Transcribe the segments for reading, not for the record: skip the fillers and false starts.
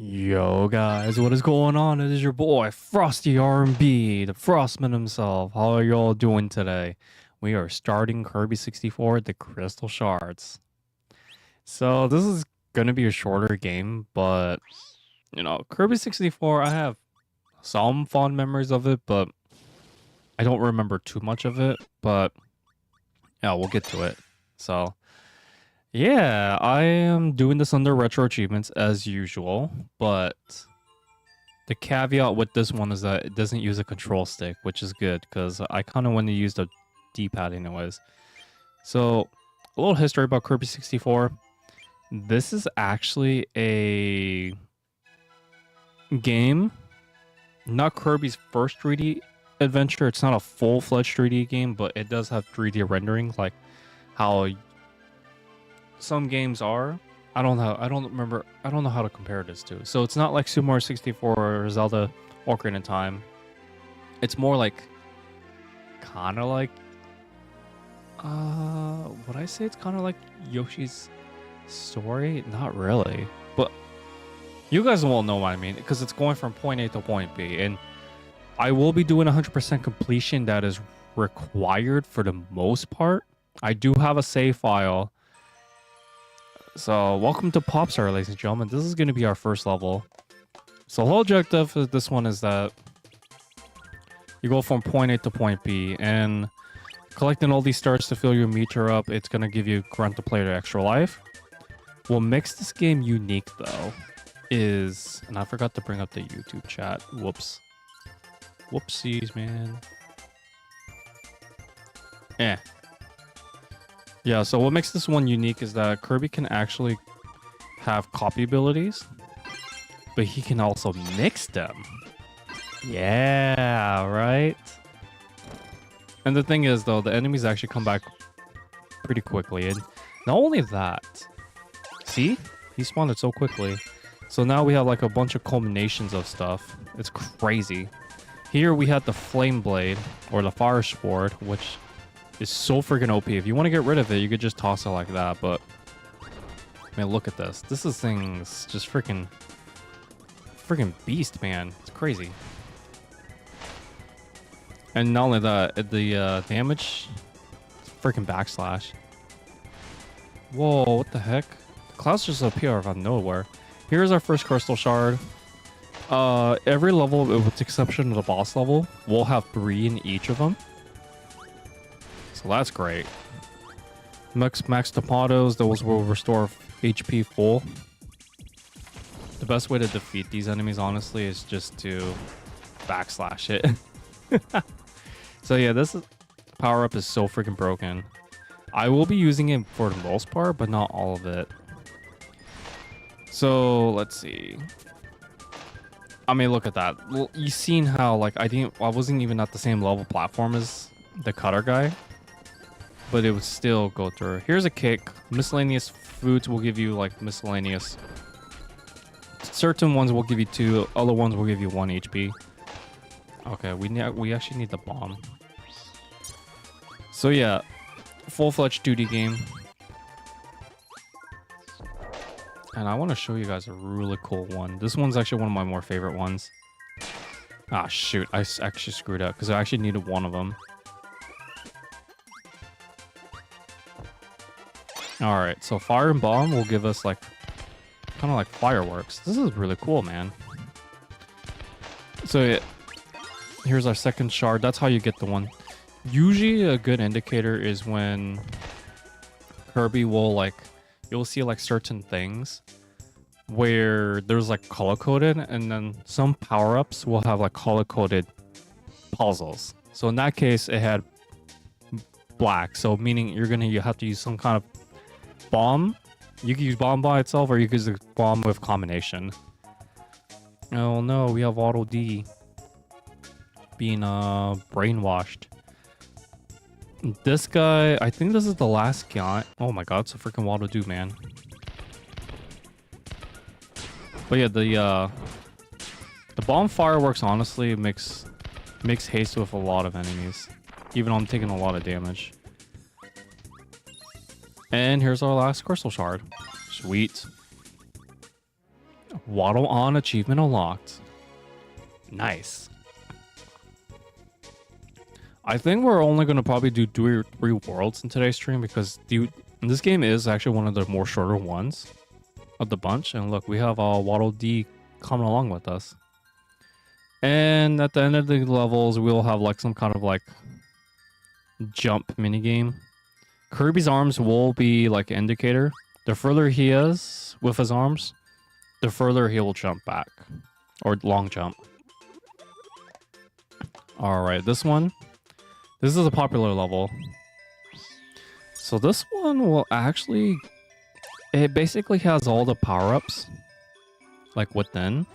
Yo guys, what is going on? It is your boy Frosty R&B, the Frostman himself. How are y'all doing today? We are starting Kirby 64, the Crystal Shards. So this is gonna be a shorter game, but Kirby 64, I have some fond memories of it, but I don't remember too much of it. But yeah, we'll get to it. So yeah, I am doing this under retro achievements as usual, but the caveat with this one is that it doesn't use a control stick, which is good because I kind of want to use the D-pad anyways. So, a little history about Kirby 64. This is actually a game, not Kirby's first 3D adventure. It's not a full-fledged 3D game, but it does have 3D rendering, like how some games are. I don't know how to compare this to. So it's not like Super Mario 64 or Zelda Ocarina of Time. It's more like kind of like would I say it's kind of like Yoshi's Story? Not really. But you guys won't know what I mean because it's going from point A to point B, and I will be doing 100% completion. That is required for the most part. I do have a save file. So, welcome to Popstar, ladies and gentlemen. This is going to be our first level. So, the whole objective of this one is that you go from point A to point B, and collecting all these stars to fill your meter up, it's going to give you grant the player extra life. What makes this game unique, though, is... And I forgot to bring up the YouTube chat. Whoops. Whoopsies, man. Yeah, so what makes this one unique is that Kirby can actually have copy abilities, but he can also mix them. Yeah, right? And the thing is, though, the enemies actually come back pretty quickly. And not only that, see? He spawned it so quickly. So now we have like a bunch of culminations of stuff. It's crazy. Here we had the Flame Blade, or the Fire Sword, which is so freaking OP. If you want to get rid of it, you could just toss it like that, but... Man, look at this. This thing's just freaking beast, man. It's crazy. And not only that, the damage... Freaking backslash. Whoa, what the heck? Clouds just appear out of nowhere. Here's our first Crystal Shard. Every level, with the exception of the boss level, we'll have 3 in each of them. So that's great. Max Tomatoes, those will restore HP full. The best way to defeat these enemies, honestly, is just to backslash it. So yeah, this power-up is so freaking broken. I will be using it for the most part, but not all of it. So, let's see. I mean, look at that. Well, you've seen how, like, I wasn't even at the same level platform as the cutter guy, but it would still go through. Here's a kick. Miscellaneous foods will give you, like, miscellaneous. Certain ones will give you 2. Other ones will give you 1 HP. Okay, we actually need the bomb. So, yeah. Full-fledged 2D game. And I want to show you guys a really cool one. This one's actually one of my more favorite ones. Ah, shoot. I actually screwed up because I actually needed one of them. Alright, so Fire and Bomb will give us, like, kind of like fireworks. This is really cool, man. So, yeah, here's our second shard. That's how you get the one. Usually, a good indicator is when Kirby will, like, you'll see, like, certain things where there's, like, color-coded, and then some power-ups will have, like, color-coded puzzles. So in that case, it had black. So meaning you have to use some kind of bomb. You can use bomb by itself, or you can use a bomb with combination. Oh no, we have Auto D being brainwashed. This guy, I think this is the last guy. Oh my god, it's a freaking Waddle Doo, man. But yeah, the bomb fireworks honestly makes haste with a lot of enemies. Even though I'm taking a lot of damage. And here's our last Crystal Shard. Sweet. Waddle on achievement unlocked. Nice. I think we're only going to probably do three worlds in today's stream because this game is actually one of the more shorter ones of the bunch. And look, we have Waddle D coming along with us. And at the end of the levels, we'll have like some kind of like jump minigame. Kirby's arms will be like an indicator. The further he is with his arms, the further he will jump back. Or long jump. Alright, this one. This is a popular level. So this one will actually... It basically has all the power-ups. Like within.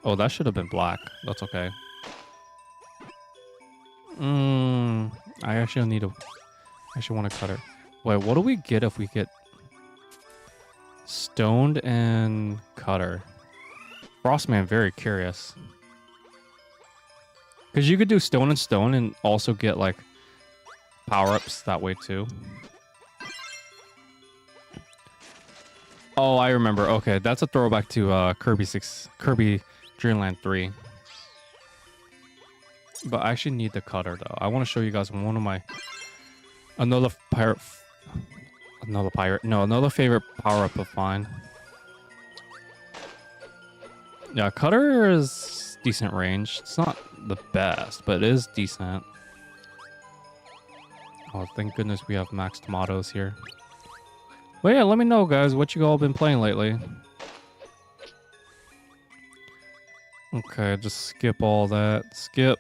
Oh, that should have been black. That's okay. I actually need to... I actually want to cut her. Wait, what do we get if we get... Stoned and Cutter? Frostman, very curious. Because you could do stone and stone and also get like power-ups that way too. Oh, I remember. Okay, that's a throwback to Kirby Dreamland 3. But I actually need the cutter though. I want to show you guys one of my another favorite power-up of mine. Yeah, cutter is decent range. It's not the best, but it is decent. Oh, thank goodness we have max tomatoes here. Well, yeah, let me know, guys, what you all been playing lately. Okay, just skip all that. Skip.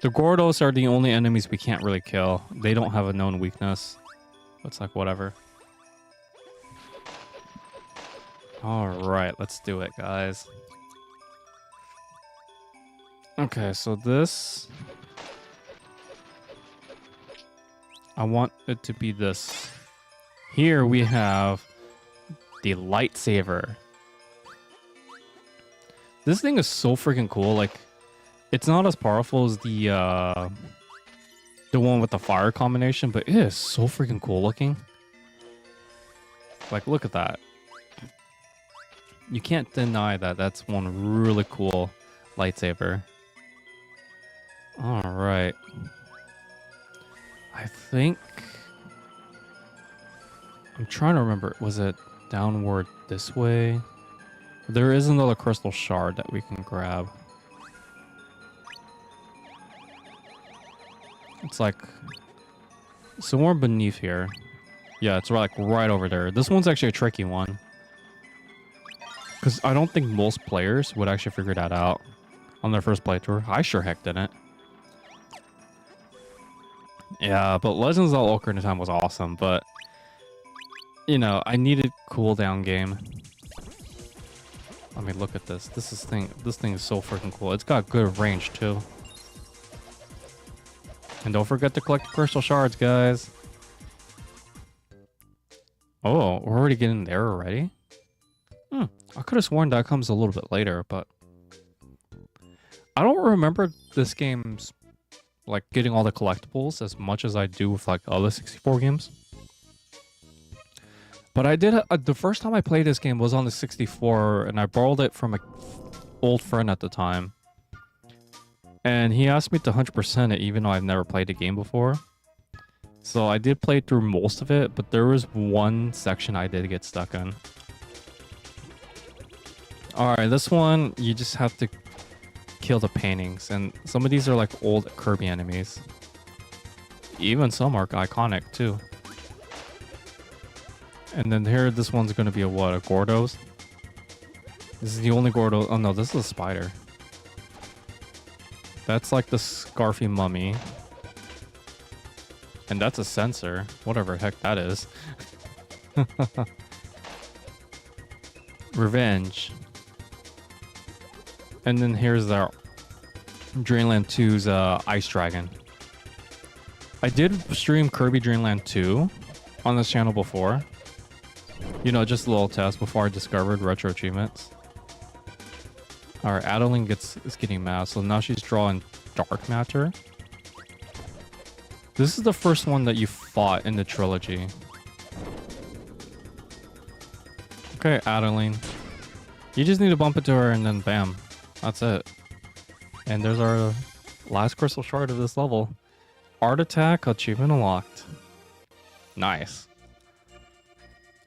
The Gordos are the only enemies we can't really kill. They don't have a known weakness. It's like, whatever. Alright, let's do it, guys. Okay, so this... I want it to be this. Here we have the lightsaber. This thing is so freaking cool. Like, it's not as powerful as the one with the fire combination, but it is so freaking cool looking. Like, look at that. You can't deny that that's one really cool lightsaber. Alright. I think... I'm trying to remember. Was it downward this way? There is another crystal shard that we can grab. It's like... somewhere beneath here. Yeah, it's like right over there. This one's actually a tricky one. Because I don't think most players would actually figure that out on their first playthrough. I sure heck didn't. Yeah, but Legends of Zelda Ocarina of Time was awesome, but... You know, I needed cooldown game. Let me look at this. This thing is so freaking cool. It's got good range, too. And don't forget to collect the crystal shards, guys. Oh, we're already getting there already? I could have sworn that comes a little bit later, but... I don't remember this game's, like, getting all the collectibles as much as I do with, like, other 64 games. But I did... the first time I played this game was on the 64, and I borrowed it from an old friend at the time. And he asked me to 100% it, even though I've never played the game before. So I did play through most of it, but there was one section I did get stuck in. Alright, this one, you just have to kill the paintings. And some of these are like old Kirby enemies. Even some are iconic, too. And then here, this one's going to be a what? A Gordos? This is the only Gordo... Oh, no, this is a spider. That's like the Scarfy mummy. And that's a sensor. Whatever the heck that is. Revenge. And then here's our Dreamland 2's Ice Dragon. I did stream Kirby Dreamland 2 on this channel before. You know, just a little test before I discovered retro achievements. Alright, Adeline is getting mad, so now she's drawing dark matter. This is the first one that you fought in the trilogy. Okay, Adeline. You just need to bump into her and then bam. That's it. And there's our last crystal shard of this level. Art attack achievement unlocked. Nice.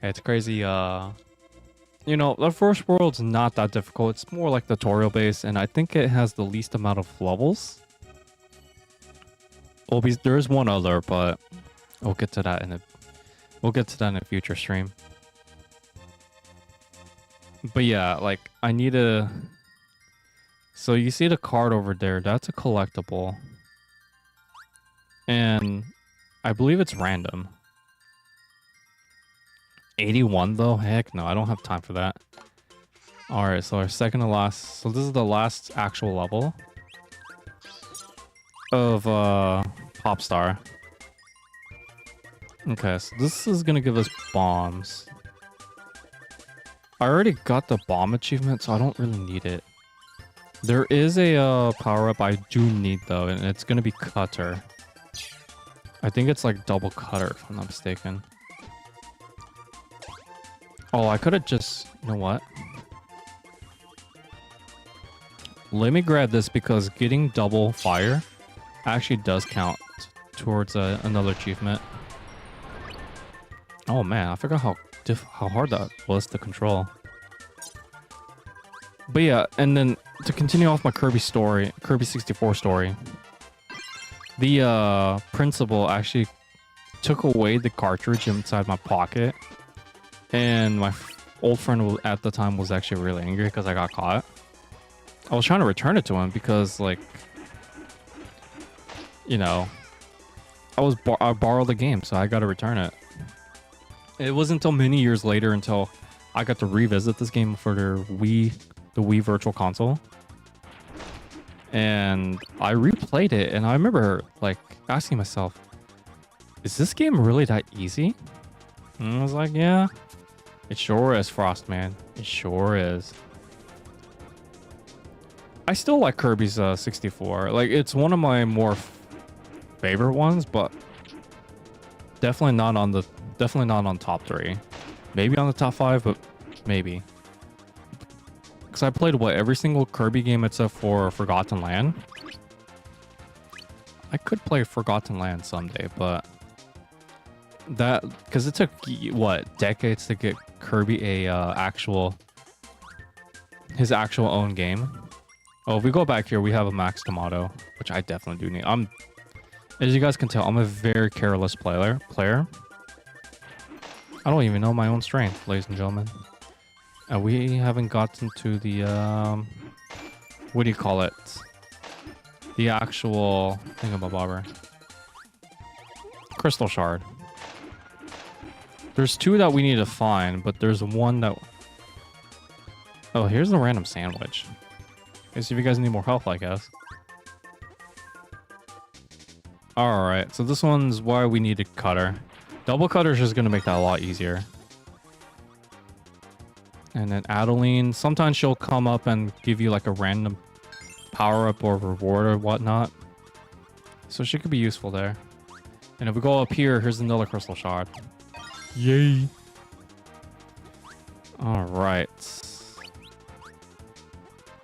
It's crazy. You know, the first world's not that difficult. It's more like tutorial based, and I think it has the least amount of levels. Well, there is one other, but we'll get to that in a future stream. But yeah, like I need to. So you see the card over there? That's a collectible, and I believe it's random. 81 though? Heck no, I don't have time for that. Alright, so our second to last. So this is the last actual level of Popstar. Okay, so this is gonna give us bombs. I already got the bomb achievement, so I don't really need it. There is a power-up I do need though, and it's gonna be Cutter. I think it's like double Cutter if I'm not mistaken. Oh, I could have just... You know what? Let me grab this because getting double fire actually does count towards another achievement. Oh man, I forgot how hard that was to control. But yeah, and then to continue off my Kirby 64 story, the principal actually took away the cartridge inside my pocket. And my old friend at the time was actually really angry because I got caught. I was trying to return it to him because, like, you know, I borrowed the game, so I got to return it. It wasn't until many years later until I got to revisit this game for the Wii Virtual Console. And I replayed it, and I remember, like, asking myself, is this game really that easy? And I was like, yeah. It sure is, Frost, man. It sure is. I still like Kirby's 64. Like, it's one of my more favorite ones, but definitely not on top 3. Maybe on the top 5, but maybe. Because I played every single Kirby game except for Forgotten Land. I could play Forgotten Land someday, but that because it took decades to get Kirby his actual own game. Oh, if we go back here, we have a max tomato, which I definitely do need. As you guys can tell, I'm a very careless player. I don't even know my own strength, ladies and gentlemen. And we haven't gotten to the what do you call it? The actual thingamabobber. Crystal Shard. There's 2 that we need to find, but there's one that... Oh, here's the random sandwich. Okay, so if you guys need more help, I guess. Alright, so this one's why we need a Cutter. Double Cutter is just going to make that a lot easier. And then Adeline, sometimes she'll come up and give you like a random power-up or reward or whatnot. So she could be useful there. And if we go up here, here's another Crystal Shard. Yay! Alright.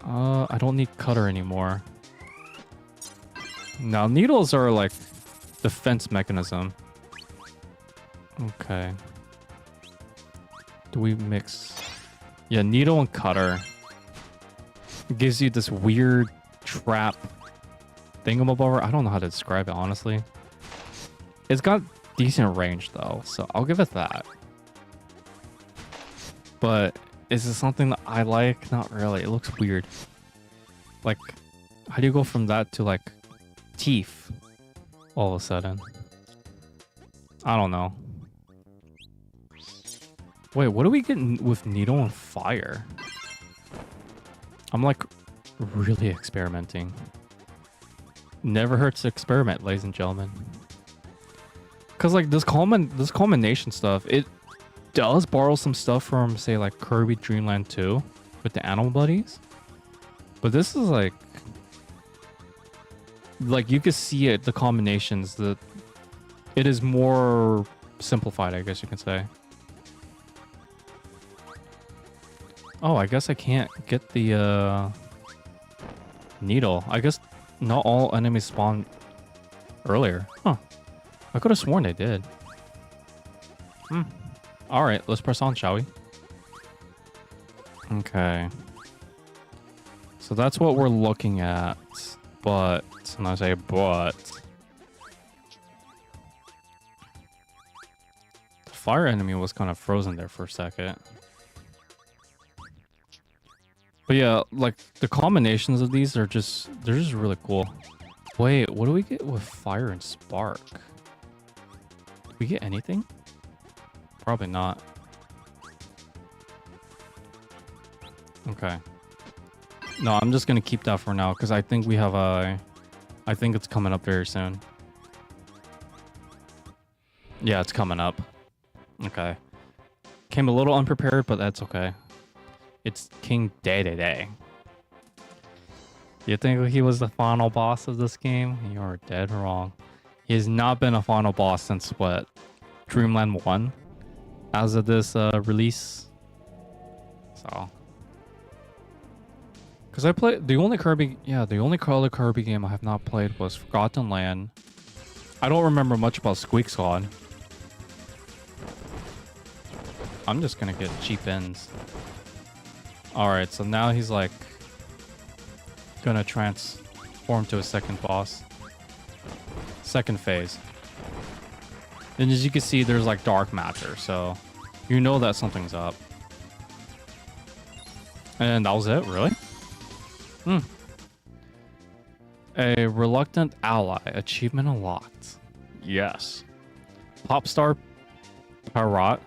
I don't need Cutter anymore. Now, needles are like defense mechanism. Okay. Do we mix... Yeah, needle and Cutter. It gives you this weird trap thingamabobber. I don't know how to describe it, honestly. It's got decent range, though, so I'll give it that. But is it something that I like? Not really. It looks weird. Like, how do you go from that to, like, teeth all of a sudden? I don't know. Wait, what are we getting with needle and fire? I'm like really experimenting. Never hurts to experiment, ladies and gentlemen. Cause like this culmination stuff, it does borrow some stuff from say like Kirby Dream Land 2 with the animal buddies. But this is like you can see it, the combinations, it is more simplified, I guess you can say. Oh, I guess I can't get the needle. I guess not all enemies spawn earlier. Huh. I could have sworn they did. Alright, let's press on, shall we? Okay. So that's what we're looking at. But, and I say but... the fire enemy was kind of frozen there for a second. But yeah, like, the combinations of these are just... they're just really cool. Wait, what do we get with fire and spark? Do we get anything? Probably not. Okay. No, I'm just gonna keep that for now because I think we have a... I think it's coming up very soon. Yeah, it's coming up. Okay. Came a little unprepared, but that's okay. It's King Day. You think he was the final boss of this game? You're dead wrong. He has not been a final boss since what? Dreamland 1? As of this release. So... because I played the only Kirby, the only color Kirby game I have not played was Forgotten Land. I don't remember much about Squeak Squad. I'm just gonna get cheap ends. Alright, so now he's like gonna transform to a second boss. Second phase. And as you can see, there's like dark matter, so you know that something's up. And that was it, really? A reluctant ally. Achievement unlocked. Yes. Popstar Paradox?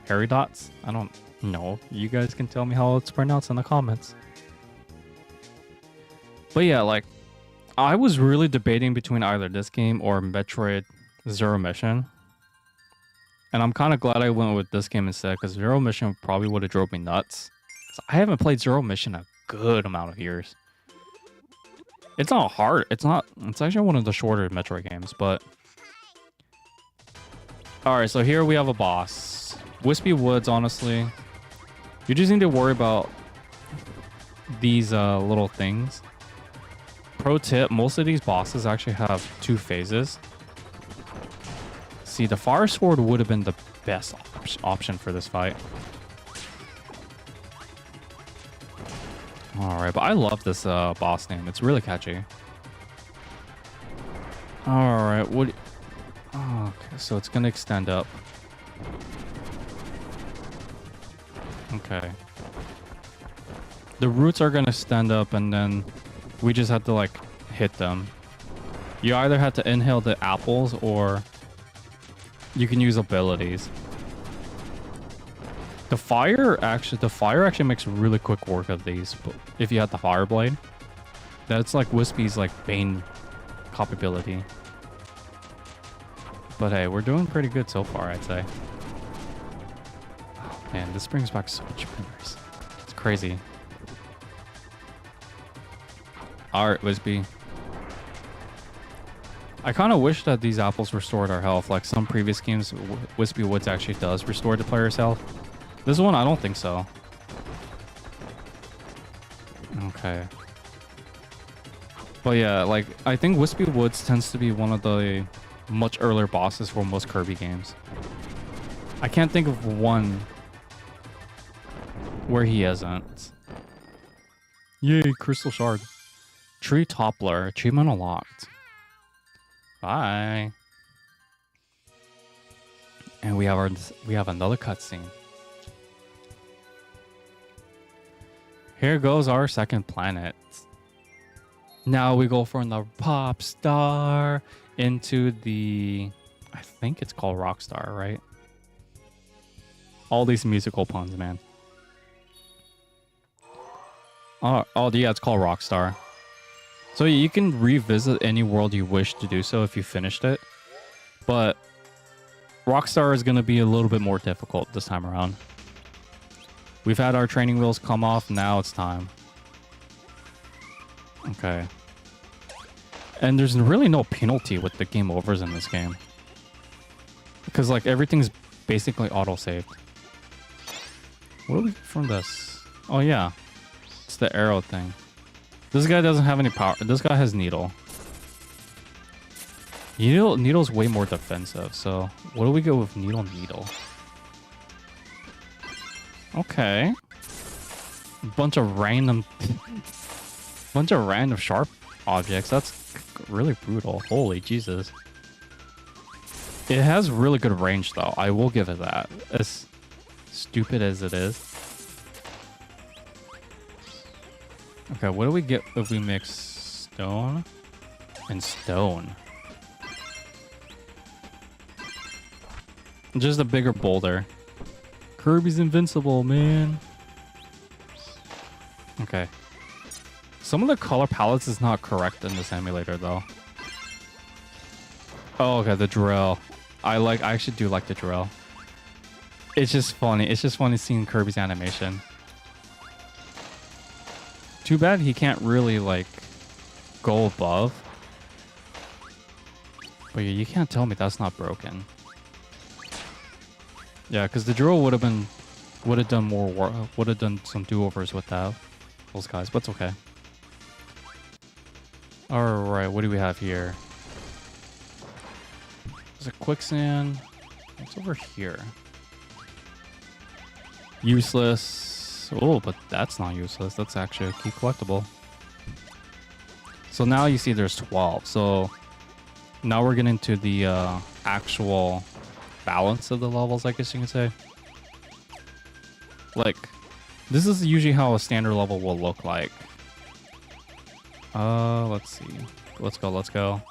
Paradox? I don't know. You guys can tell me how it's pronounced in the comments. But yeah, like, I was really debating between either this game or Metroid Zero Mission. And I'm kind of glad I went with this game instead, because Zero Mission probably would have drove me nuts. I haven't played Zero Mission a good amount of years. It's not hard. It's actually one of the shorter Metroid games, but... alright, so here we have a boss. Wispy Woods, honestly. You just need to worry about these little things. Pro tip, most of these bosses actually have 2 phases. See, the Fire Sword would have been the best option for this fight. Alright, but I love this boss name. It's really catchy. Alright, what... oh, okay, so it's gonna extend up. Okay. The roots are gonna stand up and then we just have to like hit them. You either have to inhale the apples or you can use abilities. The fire actually makes really quick work of these. But if you have the fire blade, that's like Wispy's like Bane capability. But hey, we're doing pretty good so far, I'd say. Oh, man, this brings back so much memories. It's crazy. Alright, Wispy. I kind of wish that these apples restored our health. Like some previous games, Wispy Woods actually does restore the player's health. This one, I don't think so. Okay. But yeah, like, I think Wispy Woods tends to be one of the much earlier bosses for most Kirby games. I can't think of one where he isn't. Yay, Crystal Shard. Tree Toppler, achievement unlocked. Bye. And we have another cutscene. Here goes our second planet. Now we go from the pop star into the... I think it's called Rockstar, right? All these musical puns, man. Oh yeah, it's called Rockstar. So you can revisit any world you wish to do so if you finished it. But Rockstar is going to be a little bit more difficult this time around. We've had our training wheels come off, now it's time. Okay. And there's really no penalty with the game overs in this game. Because like everything's basically auto-saved. What do we get from this? Oh, yeah. It's the arrow thing. This guy doesn't have any power. This guy has needle. Needle's way more defensive. So what do we go with needle? Okay. Bunch of random sharp objects. That's really brutal. Holy Jesus. It has really good range though. I will give it that. As stupid as it is. Okay, what do we get if we mix stone and stone? Just a bigger boulder. Kirby's invincible, man. Okay. Some of the color palettes is not correct in this emulator, though. Oh, okay, the drill. I actually do like the drill. It's just funny. It's just funny seeing Kirby's animation. Too bad he can't really, like, go above. But yeah, you can't tell me that's not broken. Yeah, because the drill would have done more work, would have done some do-overs with those guys, but it's okay. Alright, what do we have here? There's a quicksand. What's over here? Useless. Oh, but that's not useless. That's actually a key collectible. So now you see there's 12. So now we're getting to the actual balance of the levels, I guess you can say. Like, this is usually how a standard level will look like. Let's see. Let's go.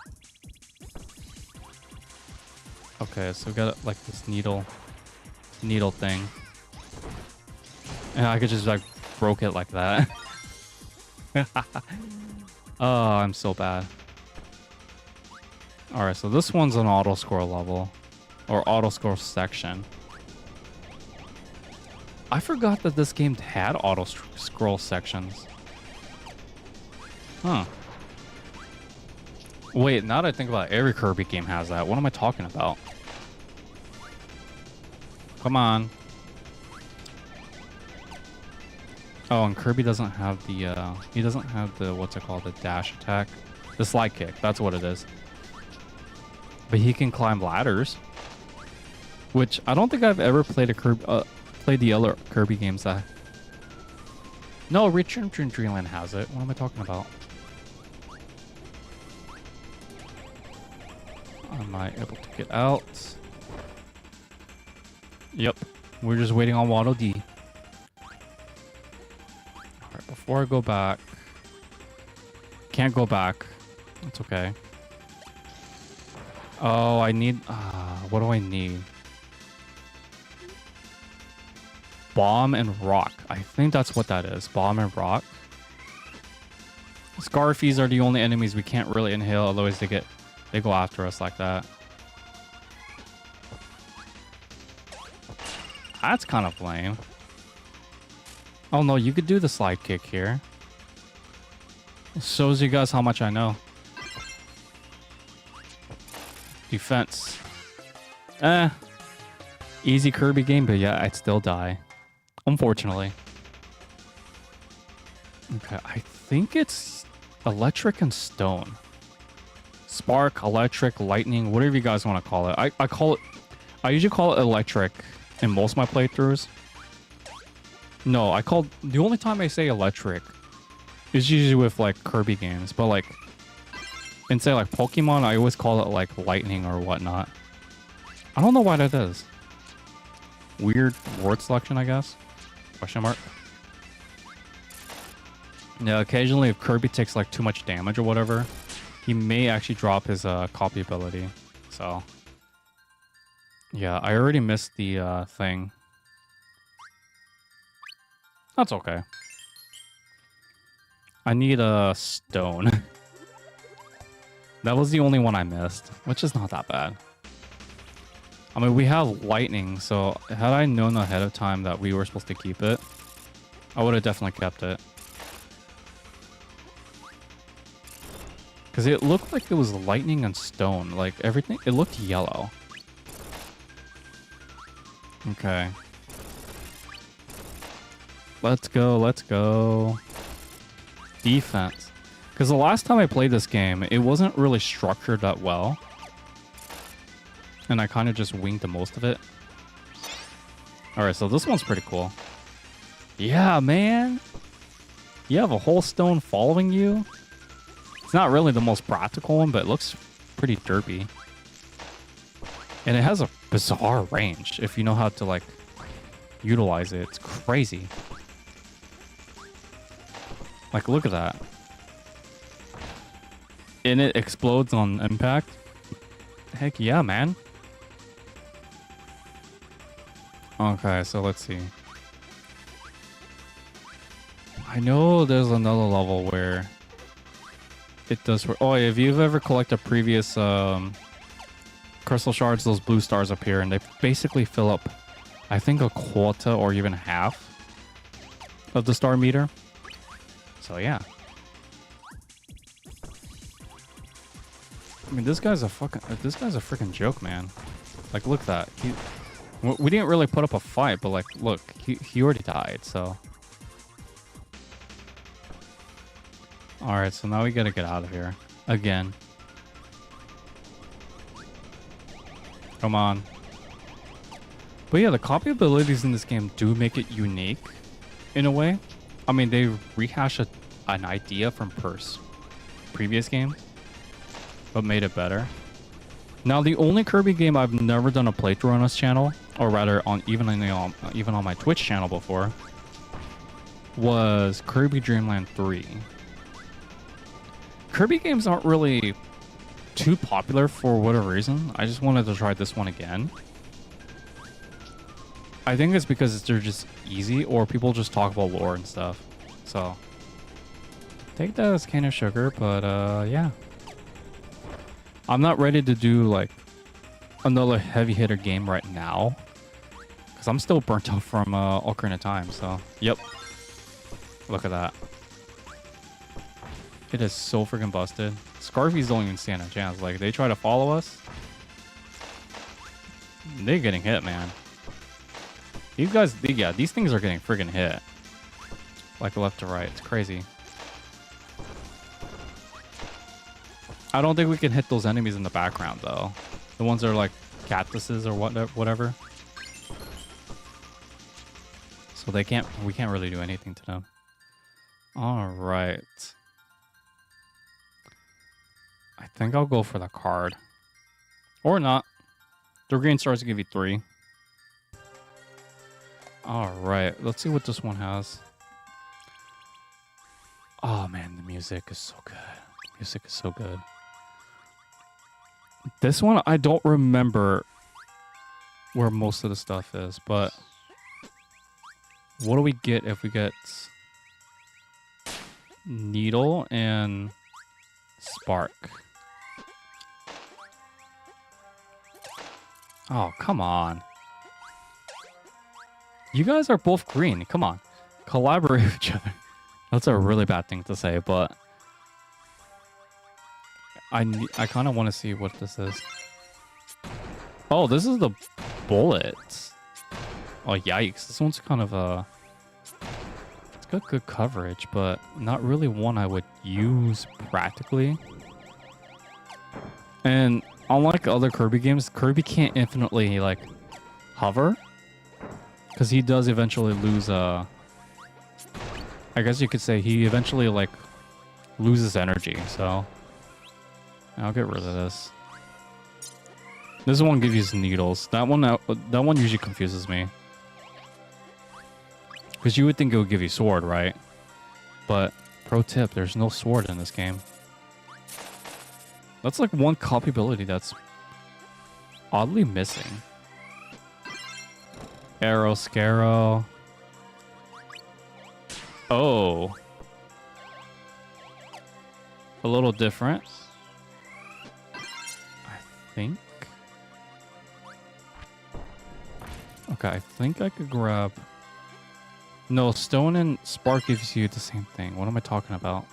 Okay, so we got like this needle thing. And I could just like broke it like that. Oh, I'm so bad. Alright, so this one's an auto scroll level. Or auto scroll section. I forgot that this game had auto scroll sections. Huh. Wait, now that I think about it, every Kirby game has that. What am I talking about? Come on. Oh, and Kirby doesn't have the, he doesn't have the, what's it called, the dash attack? The slide kick, that's what it is. But he can climb ladders. Which, I don't think I've ever played played the other Kirby games that... No, Return to Dreamland has it. What am I talking about? Am I able to get out? Yep. We're just waiting on Waddle Dee. Alright, before I go back... Can't go back. It's okay. Oh, I need... what do I need? Bomb and rock. I think that's what that is. Bomb and rock. Scarfies are the only enemies we can't really inhale, otherwise they go after us like that. That's kind of lame. Oh no, you could do the slide kick here. It shows you guys how much I know. Defense. Easy Kirby game, but yeah, I'd still die. Unfortunately. Okay, I think it's electric and stone. Spark, electric, lightning, whatever you guys want to call it. I usually call it electric in most of my playthroughs. No, the only time I say electric is usually with like Kirby games, but like in say like Pokemon, I always call it like lightning or whatnot. I don't know why that is. Weird word selection, I guess. Question mark. Yeah, occasionally if Kirby takes like too much damage or whatever, he may actually drop his copy ability. So yeah, I already missed the thing. That's okay. I need a stone. That was the only one I missed, which is not that bad. I mean, we have lightning, so had I known ahead of time that we were supposed to keep it, I would have definitely kept it. Because it looked like it was lightning and stone. Like, everything, it looked yellow. Okay. Let's go. Let's go. Defense. Because the last time I played this game, it wasn't really structured that well. And I kind of just winged the most of it. Alright, so this one's pretty cool. Yeah, man. You have a whole stone following you. It's not really the most practical one, but it looks pretty derpy. And it has a bizarre range if you know how to, like, utilize it. It's crazy. Like, look at that. And it explodes on impact. Heck yeah, man. Okay, so let's see. I know there's another level where it does. Oh, if you've ever collected previous crystal shards, those blue stars appear, and they basically fill up, I think, a quarter or even half of the star meter. So yeah. I mean, this guy's a freaking joke, man. Like, look at that. We didn't really put up a fight, but like, look, he already died, so. Alright, so now we gotta get out of here. Again. Come on. But yeah, the copy abilities in this game do make it unique, in a way. I mean, they rehash an idea from previous games, but made it better. Now, the only Kirby game I've never done a playthrough on this channel, or rather, even on my Twitch channel before, was Kirby Dream Land 3. Kirby games aren't really too popular for whatever reason. I just wanted to try this one again. I think it's because they're just easy, or people just talk about lore and stuff. So, take that as cane of sugar, but yeah. I'm not ready to do like another heavy hitter game right now, because I'm still burnt out from Ocarina of Time. So, yep. Look at that. It is so freaking busted. Scarfies don't even stand a chance. Like, they try to follow us. They're getting hit, man. These guys, yeah, these things are getting friggin' hit. Like left to right. It's crazy. I don't think we can hit those enemies in the background, though. The ones that are like cactuses or whatever. So we can't really do anything to them. All right. I think I'll go for the card. Or not. The green stars give you 3. Alright, let's see what this one has. Oh man, the music is so good. The music is so good. This one, I don't remember where most of the stuff is, but what do we get if we get Needle and Spark? Oh, come on. You guys are both green. Come on. Collaborate with each other. That's a really bad thing to say, but I kind of want to see what this is. Oh, this is the bullet. Oh, yikes. This one's kind of it's got good coverage, but not really one I would use practically. And unlike other Kirby games, Kirby can't infinitely, like, hover. Because he does eventually lose, I guess you could say he eventually, like, loses energy, so I'll get rid of this. This one gives you needles. That one usually confuses me. Because you would think it would give you sword, right? But, pro tip, there's no sword in this game. That's like one copy ability that's oddly missing. Arrow, Scarrow. Oh. A little different. I think. Okay, I think I could grab... No, Stone and Spark gives you the same thing. What am I talking about?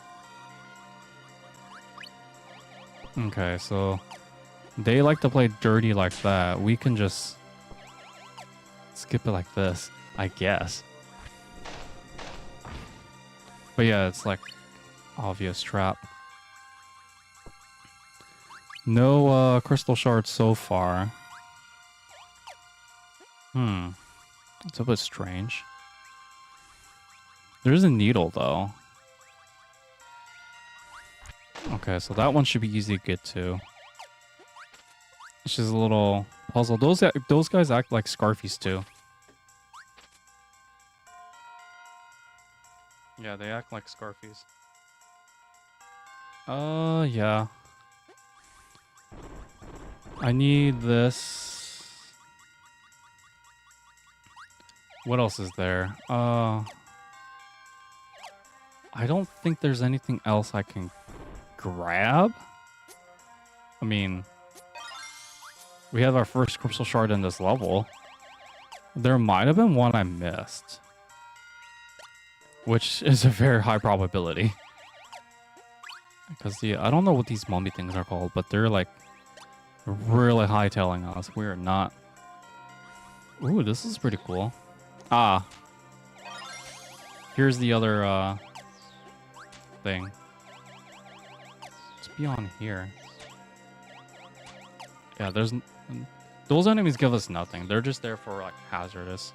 Okay, so they like to play dirty like that. We can just skip it like this, I guess. But yeah, it's like obvious trap. No crystal shards so far. It's a bit strange. There is a needle though. Okay, so that one should be easy to get to. It's just a little puzzle. Those guys act like Scarfies too. Yeah, they act like Scarfies. Yeah. I need this. What else is there? I don't think there's anything else I can grab. I mean, we have our first crystal shard in this level. There might have been one I missed, which is a very high probability. Because I don't know what these mummy things are called, but they're like really hightailing us. We're not. Ooh, this is pretty cool. Ah. Here's the other thing. It's beyond here. Yeah, those enemies give us nothing. They're just there for like hazardous.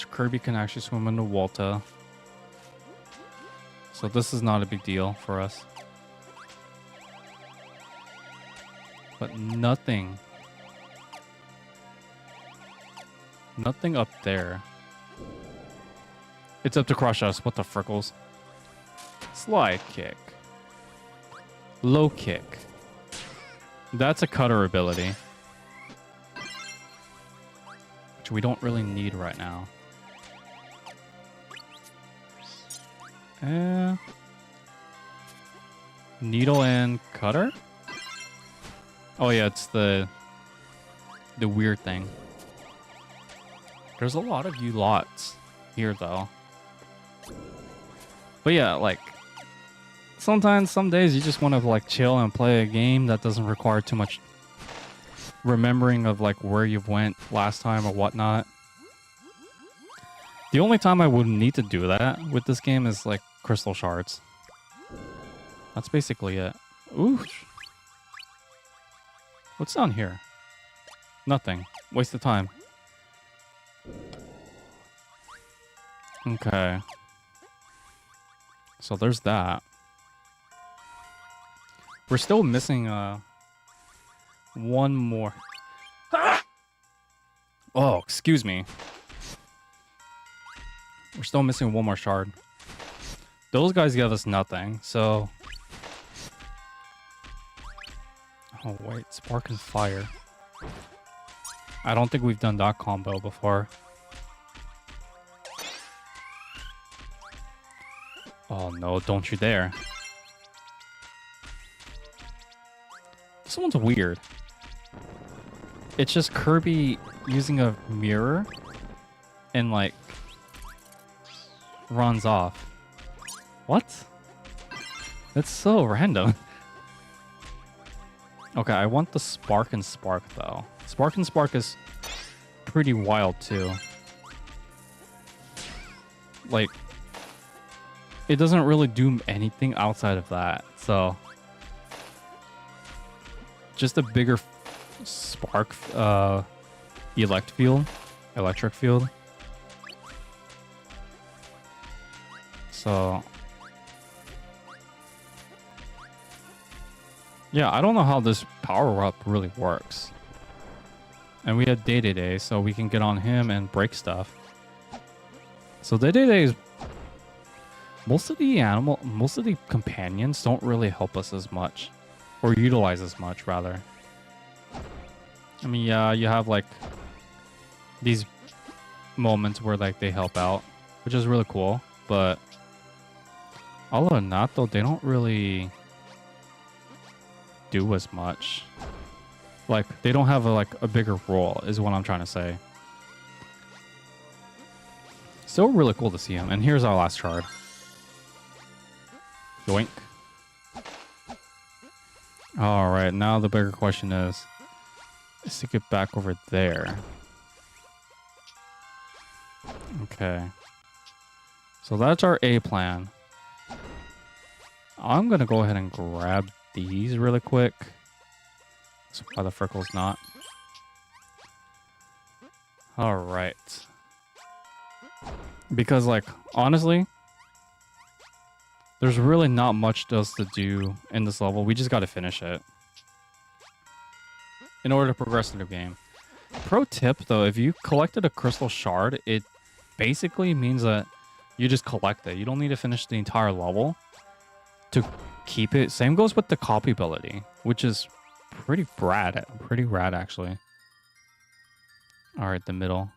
Kirby can actually swim in the water. So this is not a big deal for us. But nothing. Nothing up there. It's up to crush us. What the frickles? Slide kick. Low kick. That's a cutter ability. Which we don't really need right now. Needle and cutter? Oh yeah, it's the weird thing. There's a lot of you lots here though. But yeah, like sometimes, some days you just want to like chill and play a game that doesn't require too much remembering of like where you went last time or whatnot. The only time I would need to do that with this game is like crystal shards. That's basically it. Ooh. What's down here? Nothing. Waste of time. Okay. So there's that. We're still missing one more. Oh, excuse me. We're still missing one more shard. Those guys give us nothing, so... Oh wait, spark and fire. I don't think we've done that combo before. Oh no, don't you dare. This one's weird. It's just Kirby using a mirror and like runs off. What? That's so random. Okay, I want the Spark and Spark though. Spark and Spark is pretty wild too. Like, it doesn't really do anything outside of that, so just a bigger spark electric field. So yeah, I don't know how this power up really works. And we have Day, so we can get on him and break stuff. So Day is most of the companions don't really help us as much, or utilize as much rather. I mean, yeah, you have like these moments where like they help out, which is really cool, but other than that though, they don't really do as much. Like, they don't have a bigger role is what I'm trying to say. Still really cool to see him. And here's our last shard. Yoink. Alright, now the bigger question is to get back over there. Okay. So that's our A plan. I'm gonna go ahead and grab these really quick. So why the frickle's not. Alright. Because, like, honestly, there's really not much else to do in this level. We just gotta finish it in order to progress in the game. Pro tip, though, if you collected a crystal shard, it basically means that you just collect it. You don't need to finish the entire level to keep it. Same goes with the copy ability, which is pretty rad. Pretty rad, actually. Alright, the middle.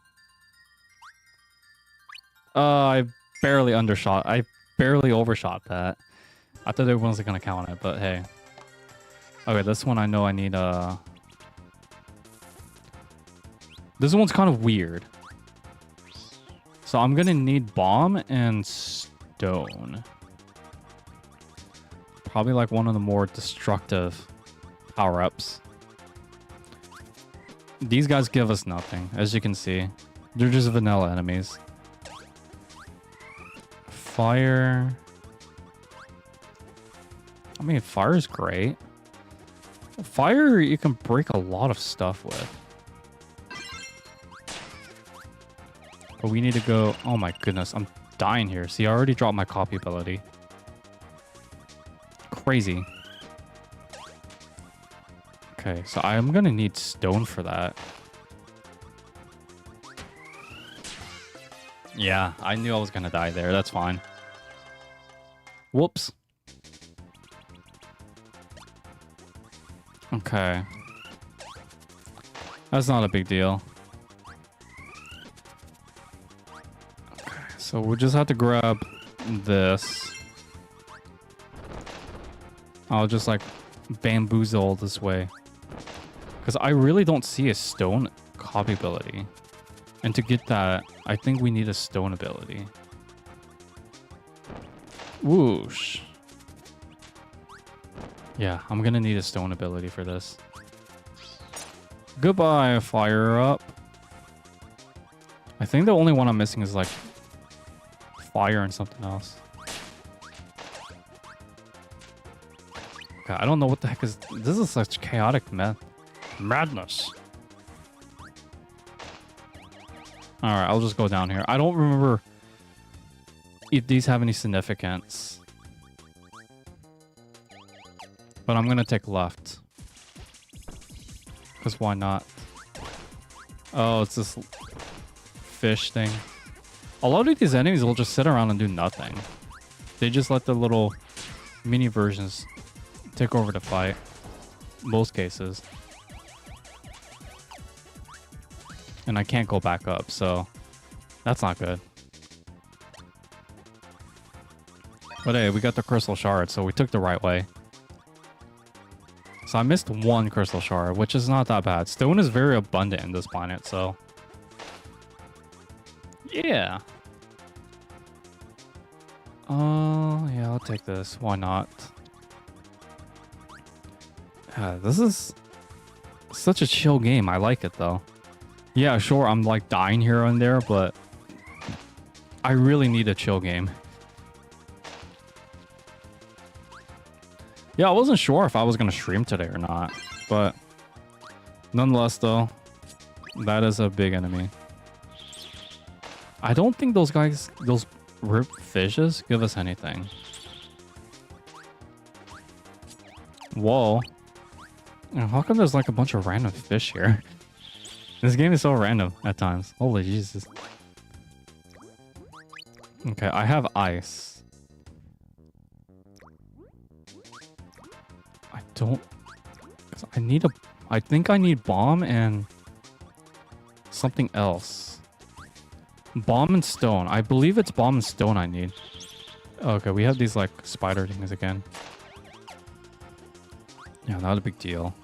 I barely undershot. I barely overshot that. I thought everyone was gonna count it, but hey. Okay, this one I know I need This one's kind of weird. So I'm gonna need bomb and stone. Probably like one of the more destructive power-ups. These guys give us nothing, as you can see. They're just vanilla enemies. Fire. I mean, fire is great. Fire, you can break a lot of stuff with. But we need to go... Oh my goodness, I'm dying here. See, I already dropped my copy ability. Crazy. Okay, so I'm gonna need stone for that. Yeah, I knew I was gonna die there. That's fine. Whoops. Okay. That's not a big deal. Okay, so we'll just have to grab this. I'll just like bamboozle this way. Because I really don't see a stone copy ability. And to get that, I think we need a stone ability. Whoosh. Yeah, I'm gonna need a stone ability for this. Goodbye, fire up. I think the only one I'm missing is like fire and something else. Okay, I don't know what the heck is... This is such chaotic madness. Alright, I'll just go down here. I don't remember if these have any significance. But I'm gonna take left. Because why not? Oh, it's this fish thing. A lot of these enemies will just sit around and do nothing. They just let the little mini versions take over the fight. Most cases. And I can't go back up, so that's not good. But hey, we got the crystal shard, so we took the right way. So I missed one crystal shard, which is not that bad. Stone is very abundant in this planet, so... Yeah. Yeah, I'll take this. Why not? This is such a chill game. I like it, though. Yeah, sure, I'm like dying here and there, but I really need a chill game. Yeah, I wasn't sure if I was going to stream today or not, but nonetheless, though, that is a big enemy. I don't think those guys, those ripped fishes, give us anything. Whoa. How come there's like a bunch of random fish here? This game is so random at times. Holy Jesus. Okay, I have ice. I don't... I need a... I think I need bomb and something else. Bomb and stone. I believe it's bomb and stone I need. Okay, we have these like spider things again. Yeah, not a big deal.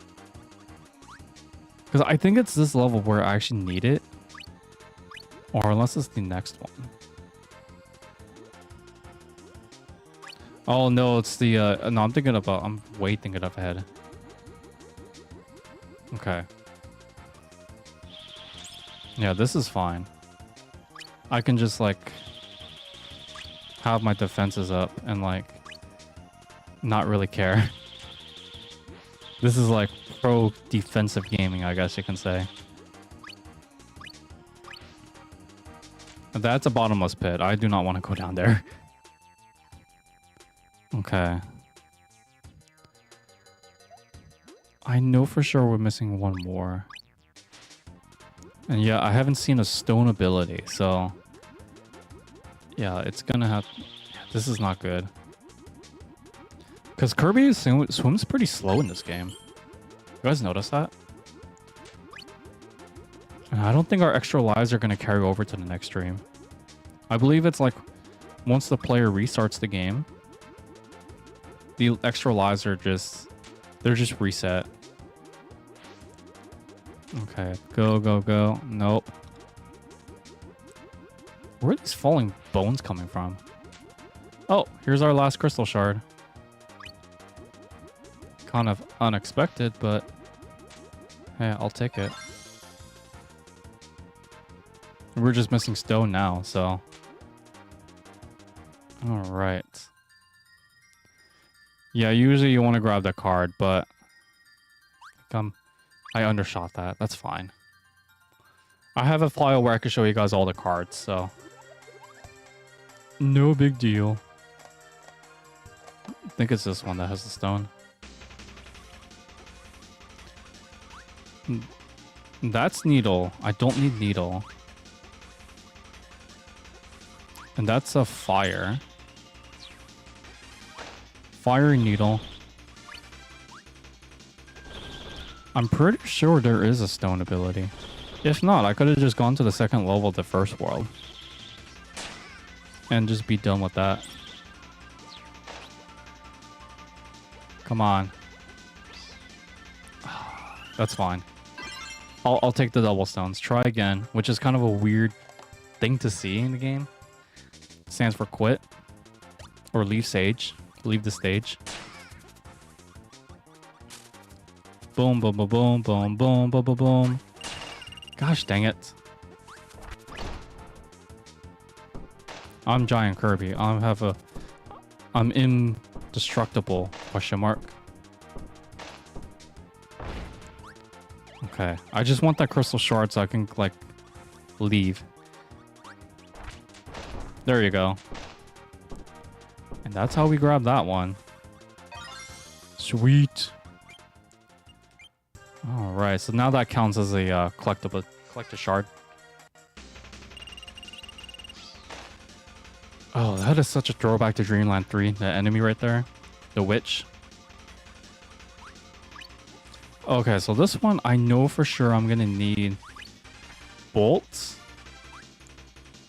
Because I think it's this level where I actually need it. Or unless it's the next one. Oh no, it's the... no, I'm thinking about... I'm way thinking up ahead. Okay. Yeah, this is fine. I can just like have my defenses up and like not really care. This is like pro defensive gaming, I guess you can say. That's a bottomless pit. I do not want to go down there. Okay. I know for sure we're missing one more. And yeah, I haven't seen a stone ability, so... Yeah, it's gonna have... This is not good. Because Kirby swims pretty slow in this game. You guys notice that? And I don't think our extra lives are gonna carry over to the next stream. I believe it's like... Once the player restarts the game... The extra lives are just... They're just reset. Okay, go, go, go. Nope. Where are these falling bones coming from? Oh, here's our last crystal shard. Kind of unexpected, but... Hey, I'll take it. We're just missing stone now, so... Alright. Yeah, usually you want to grab the card, but... I undershot that. That's fine. I have a file where I can show you guys all the cards, so... No big deal. I think it's this one that has the stone. That's needle. I don't need needle. And that's a fire. Fire needle. I'm pretty sure there is a stone ability. If not, I could have just gone to the second level of the first world. And just be done with that. Come on. That's fine. I'll take the double stones. Try again, which is kind of a weird thing to see in the game. Stands for quit. Or leave stage. Leave the stage. Boom, boom, boom, boom, boom, boom, boom, boom, boom. Gosh dang it. I'm Giant Kirby. I'm indestructible, question mark. Okay. I just want that crystal shard so I can, like, leave. There you go. And that's how we grab that one. Sweet. Alright, so now that counts as a collect a shard. Oh, that is such a throwback to Dreamland 3. The enemy right there. The witch. Okay, so this one, I know for sure I'm going to need bolts.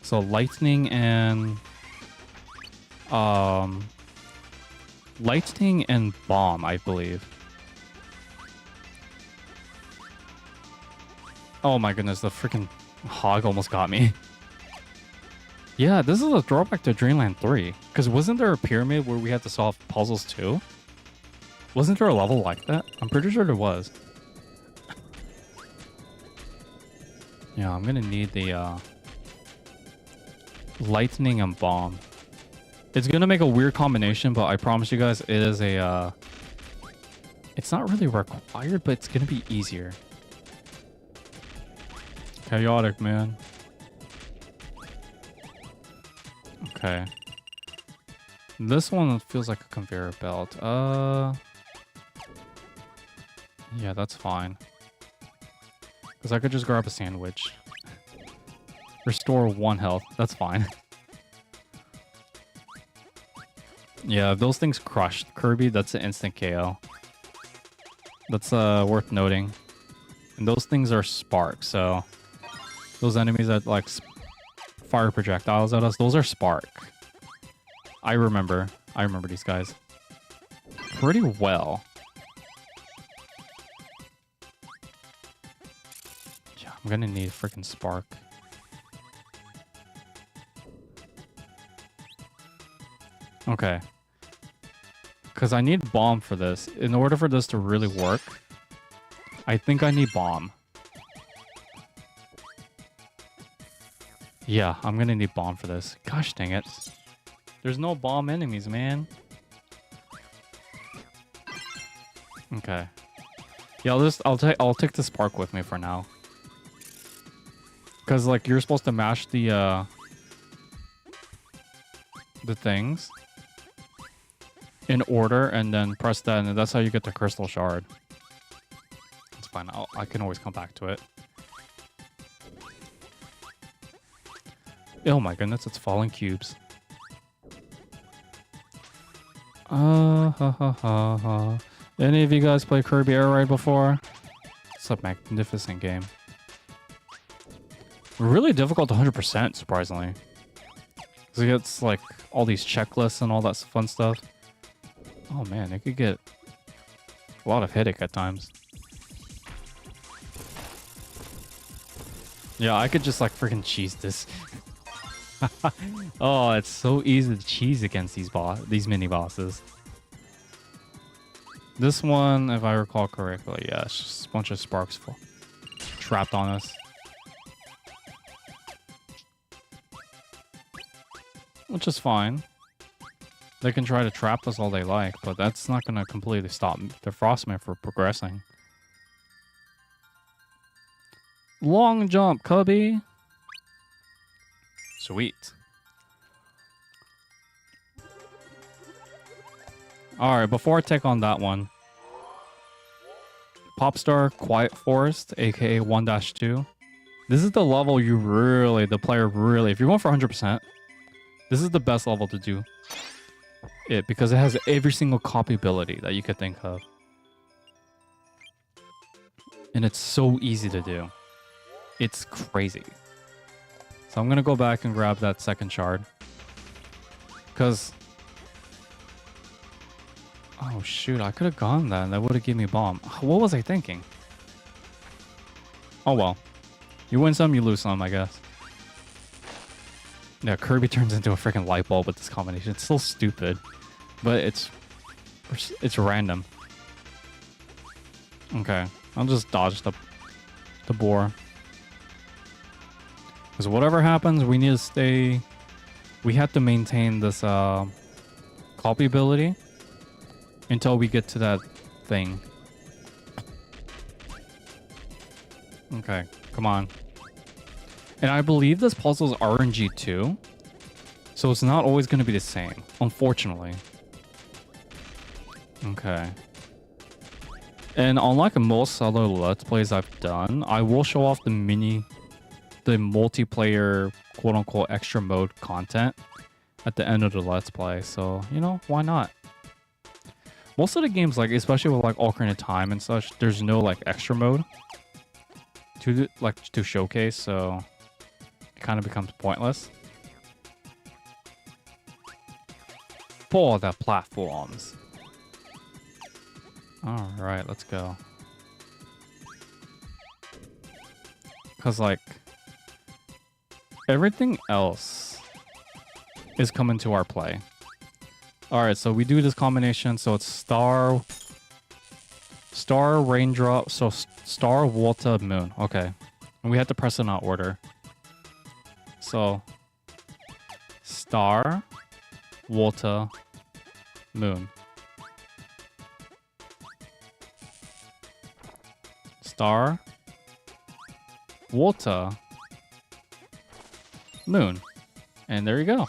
So lightning and... Lightning and bomb, I believe. Oh my goodness, the freaking hog almost got me. Yeah, this is a throwback to Dreamland 3. Because wasn't there a pyramid where we had to solve puzzles too? Wasn't there a level like that? I'm pretty sure there was. Yeah, I'm gonna need the lightning and bomb. It's gonna make a weird combination, but I promise you guys it is a... It's not really required, but it's gonna be easier. Chaotic, man. Okay. This one feels like a conveyor belt. Yeah, that's fine. Because I could just grab a sandwich. Restore 1 health. That's fine. Yeah, if those things crushed Kirby, that's an instant KO. That's worth noting. And those things are spark, so... Those enemies that, like, fire projectiles at us, those are spark. I remember these guys pretty well. Yeah, I'm gonna need freaking spark. Okay. Because I need bomb for this. In order for this to really work, I think I need bomb. Yeah, I'm gonna need bomb for this. Gosh dang it. There's no bomb enemies, man. Okay. Yeah, I'll take the spark with me for now. Cause like you're supposed to mash the things in order and then press that, and that's how you get the crystal shard. It's fine. I can always come back to it. Oh my goodness, it's falling cubes. Ha ha ha ha. Any of you guys play Kirby Air Ride before? It's a magnificent game. Really difficult to 100%, surprisingly. Because it gets like all these checklists and all that fun stuff. Oh man, it could get a lot of headache at times. Yeah, I could just like freaking cheese this. Oh, it's so easy to cheese against these mini bosses. This one, if I recall correctly, yeah, it's just a bunch of sparks trapped on us. Which is fine. They can try to trap us all they like, but that's not going to completely stop the Frostman from progressing. Long jump, Kirby! Sweet. Alright, before I take on that one, Popstar Quiet Forest, aka 1-2. This is the level the player really, if you're going for 100%, this is the best level to do it because it has every single copy ability that you could think of. And it's so easy to do. It's crazy. So I'm going to go back and grab that second shard. Because... oh shoot, I could have gone that and that would have given me a bomb. What was I thinking? Oh well. You win some, you lose some, I guess. Yeah, Kirby turns into a freaking light bulb with this combination. It's still stupid, but it's random. Okay, I'll just dodge the boar. Because whatever happens, we need to stay... we have to maintain this copy ability until we get to that thing. Okay, come on. And I believe this puzzle is RNG too. So it's not always going to be the same, unfortunately. Okay. And unlike most other Let's Plays I've done, I will show off the multiplayer, quote-unquote, extra mode content at the end of the Let's Play. So, you know, why not? Most of the games, like, especially with, like, Ocarina of Time and such, there's no, like, extra mode to showcase, so it kind of becomes pointless. For the platforms. Alright, let's go. Because, like, everything else is coming to our play. Alright, so we do this combination. So it's star, raindrop, so star, water, moon. Okay. And we have to press it in order. So, star, water, moon. Star, water, moon. And there you go.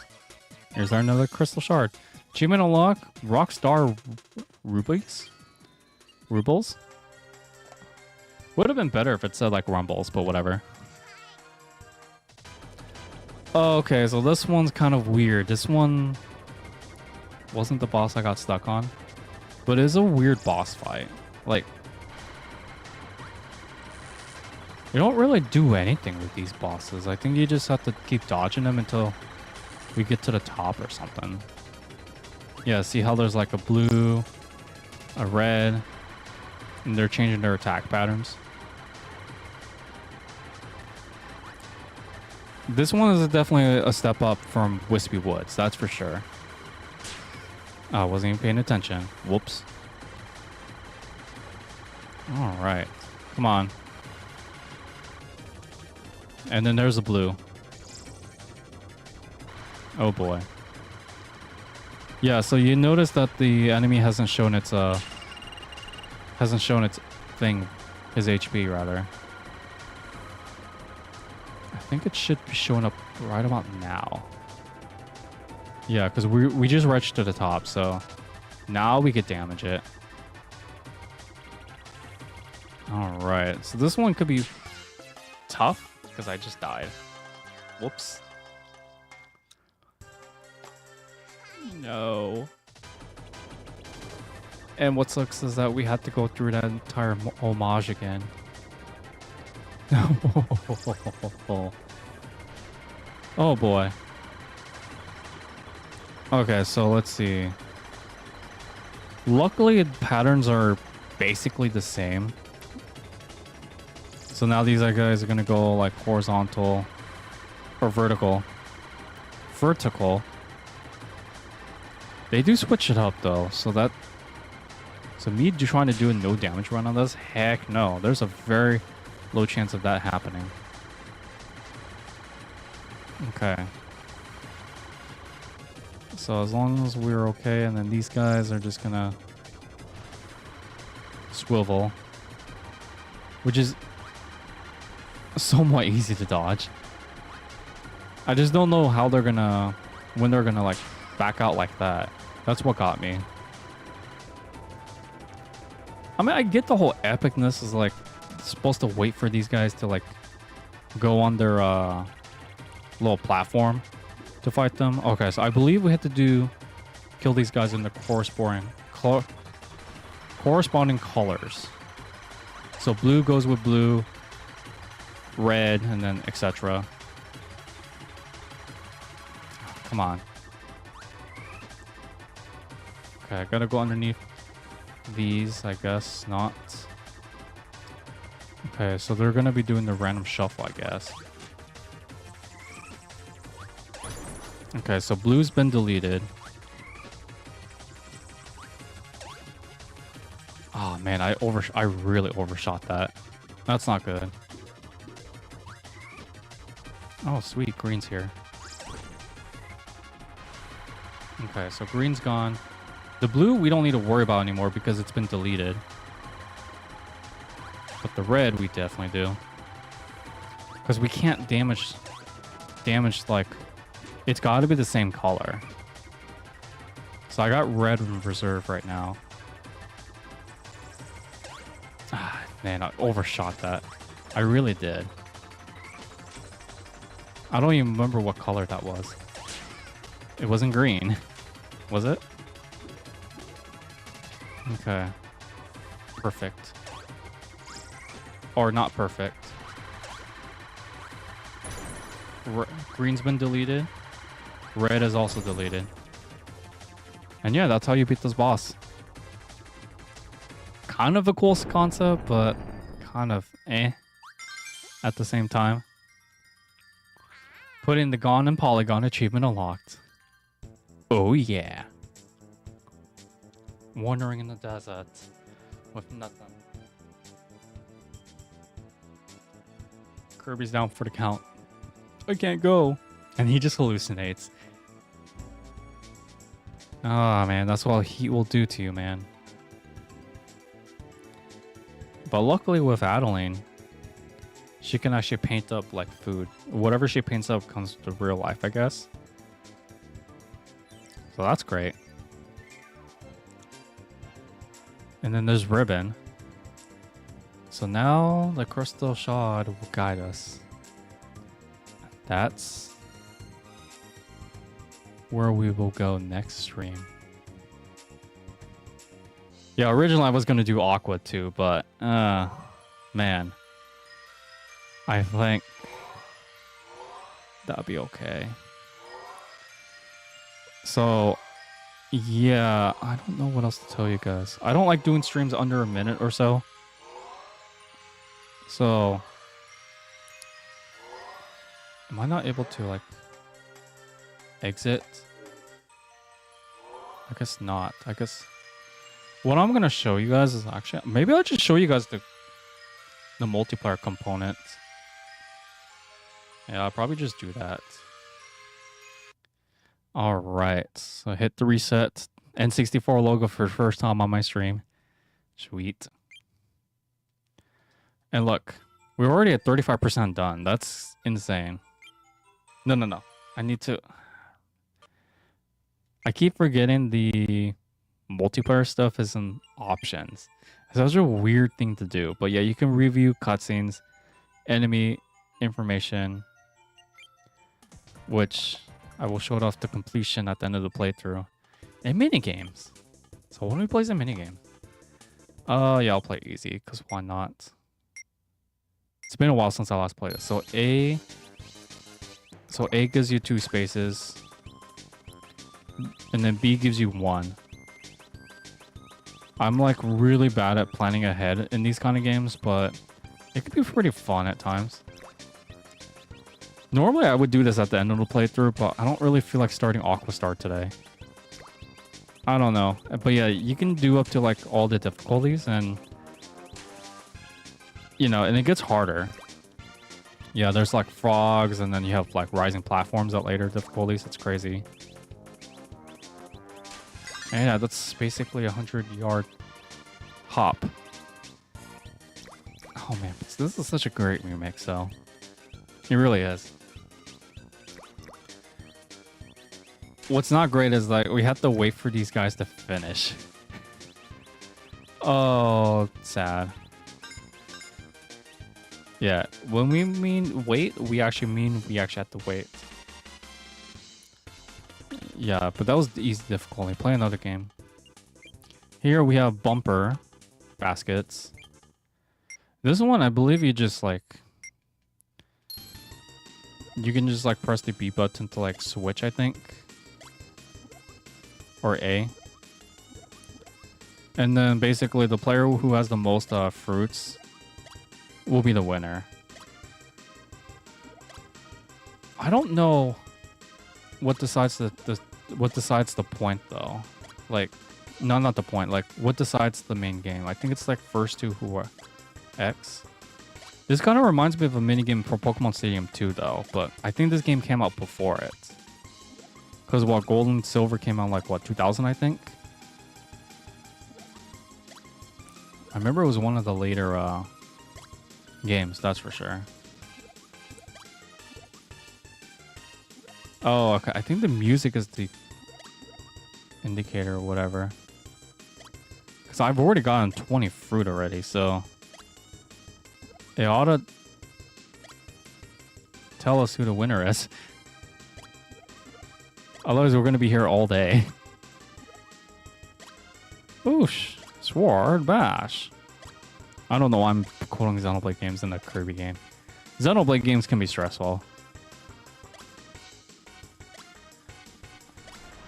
Here's our another crystal shard. Achievement unlock, Rockstar Rubles? Rubles? Would have been better if it said like Rumbles, but whatever. Okay, so this one's kind of weird. This one wasn't the boss I got stuck on, but it is a weird boss fight. Like, you don't really do anything with these bosses. I think you just have to keep dodging them until we get to the top or something. Yeah, see how there's like a blue, a red, and they're changing their attack patterns. This one is definitely a step up from Wispy Woods, that's for sure. I wasn't even paying attention. Whoops. Alright. Come on. And then there's a blue. Oh boy. Yeah, so you notice that the enemy hasn't shown its thing, his HP rather. I think it should be showing up right about now. Yeah, because we just reached to the top, so now we could damage it. Alright, so this one could be tough because I just died. Whoops. No. And what sucks is that we had to go through that entire homage again. Oh boy. Okay, so let's see. Luckily, the patterns are basically the same. So now these guys are gonna go like horizontal or vertical. Vertical. They do switch it up though, so that... So me trying to do a no damage run on this? Heck no. There's a very low chance of that happening. Okay. So as long as we're okay, and then these guys are just gonna swivel, which is somewhat easy to dodge. I just don't know how they're gonna, when they're gonna like back out like that. That's what got me. I mean, I get the whole epicness is like supposed to wait for these guys to like go on their little platform to fight them. Okay, so I believe we had to kill these guys in the corresponding colors. So blue goes with blue, red, and then etc. Come on. Okay, I gotta go underneath these, I guess not. Okay, so they're gonna be doing the random shuffle, I guess. Okay, so blue's been deleted. Oh man, I really overshot that. That's not good. Oh sweet, green's here. Okay, so green's gone. The blue we don't need to worry about anymore because it's been deleted. But the red we definitely do. Because we can't damage like... It's got to be the same color. So I got red in reserve right now. Ah, man, I overshot that. I really did. I don't even remember what color that was. It wasn't green. Was it? Okay. Perfect. Or not perfect. Green's been deleted. Red is also deleted. And yeah, that's how you beat this boss. Kind of a cool concept, but kind of eh at the same time. Put in the Gone and Polygon achievement unlocked. Oh yeah. Wandering in the desert with nothing. Kirby's down for the count. I can't go. And he just hallucinates. Oh man, that's what heat will do to you, man. But luckily with Adeline, she can actually paint up like food. Whatever she paints up comes to real life, I guess. So that's great. And then there's Ribbon. So now the Crystal Shard will guide us. That's where we will go next stream. Yeah, originally I was going to do Aqua too, but man, I think that'll be okay. So yeah, I don't know what else to tell you guys. I don't like doing streams under a minute or so. So am I not able to like exit? I guess not. I guess what I'm gonna show you guys is actually, maybe I'll just show you guys the multiplayer components. Yeah, I'll probably just do that. All right. So hit the reset N64 logo for the first time on my stream. Sweet. And look, we're already at 35% done. That's insane. No. I need to... I keep forgetting the multiplayer stuff is in options. So that's a weird thing to do. But yeah, you can review cutscenes, enemy information, which I will show it off to completion at the end of the playthrough. And minigames. So when we play some minigames? Yeah, I'll play easy, because why not? It's been a while since I last played it. So A gives you 2 spaces. And then B gives you 1. I'm like really bad at planning ahead in these kind of games, but it could be pretty fun at times. Normally I would do this at the end of the playthrough, but I don't really feel like starting Aquastar today. I don't know. But yeah, you can do up to like all the difficulties and... You know, and it gets harder. Yeah, there's like frogs and then you have like rising platforms at later difficulties. It's crazy. And yeah, that's basically a 100-yard hop. Oh man, this is such a great remix though. It really is. What's not great is like we have to wait for these guys to finish. Oh, sad. Yeah, when we mean wait, we actually have to wait. Yeah, but that was the easy difficulty. Play another game. Here we have bumper baskets. This one, I believe you just like... You can just like press the B button to like switch, I think. Or A. And then basically the player who has the most fruits will be the winner. I don't know what decides the point though. Like, no, not the point. Like, what decides the main game? I think it's like first two who are X. This kind of reminds me of a minigame for Pokemon Stadium 2 though, but I think this game came out before it. Because what, Gold and Silver came out like what, 2000 I think? I remember it was one of the later games, that's for sure. Oh, okay. I think the music is the indicator or whatever. Because I've already gotten 20 fruit already, so... They ought to tell us who the winner is. Otherwise, we're going to be here all day. Boosh. Sword Bash. I don't know why I'm quoting Xenoblade games in the Kirby game. Xenoblade games can be stressful.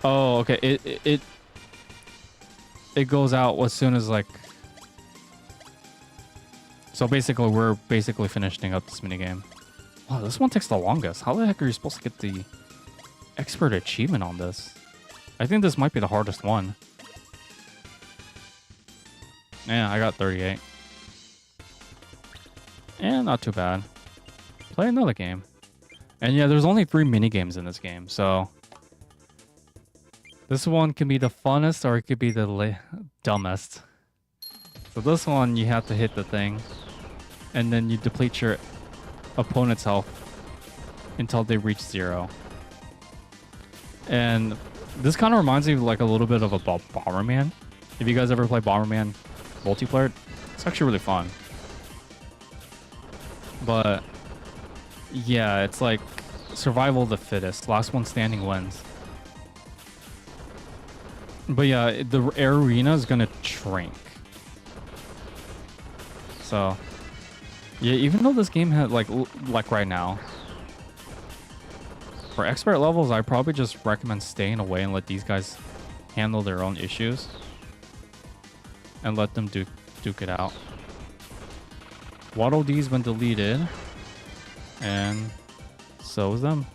Oh, okay. It goes out as soon as like... So basically, we're basically finishing up this minigame. Wow, this one takes the longest. How the heck are you supposed to get the expert achievement on this? I think this might be the hardest one. Yeah, I got 38. Yeah, not too bad. Play another game. And yeah, there's only 3 minigames in this game, so... This one can be the funnest or it could be the dumbest. So this one, you have to hit the thing. And then you deplete your opponent's health until they reach 0. And this kind of reminds me of like a little bit of a Bomberman. If you guys ever play Bomberman multiplayer, it's actually really fun. But yeah, it's like survival of the fittest. Last one standing wins. But yeah, the arena is gonna shrink. So yeah, even though this game had like right now, for expert levels, I probably just recommend staying away and let these guys handle their own issues and let them duke it out. Waddle Dee's been deleted, and so is them.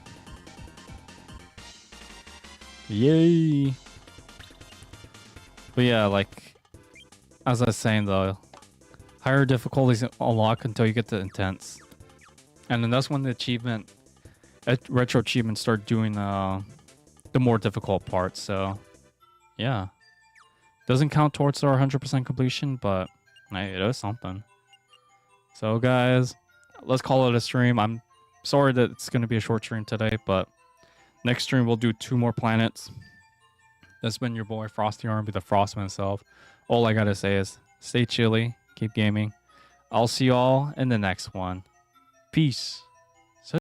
Yay! But yeah, like as I was saying though, higher difficulties unlock until you get to intense, and then that's when the retro achievements start doing the the more difficult part. So, yeah. Doesn't count towards our 100% completion, but hey, it is something. So, guys, let's call it a stream. I'm sorry that it's going to be a short stream today, but next stream we'll do 2 more planets. That's been your boy Frosty R&B, the Frostman himself. All I gotta say is stay chilly, keep gaming. I'll see y'all in the next one. Peace.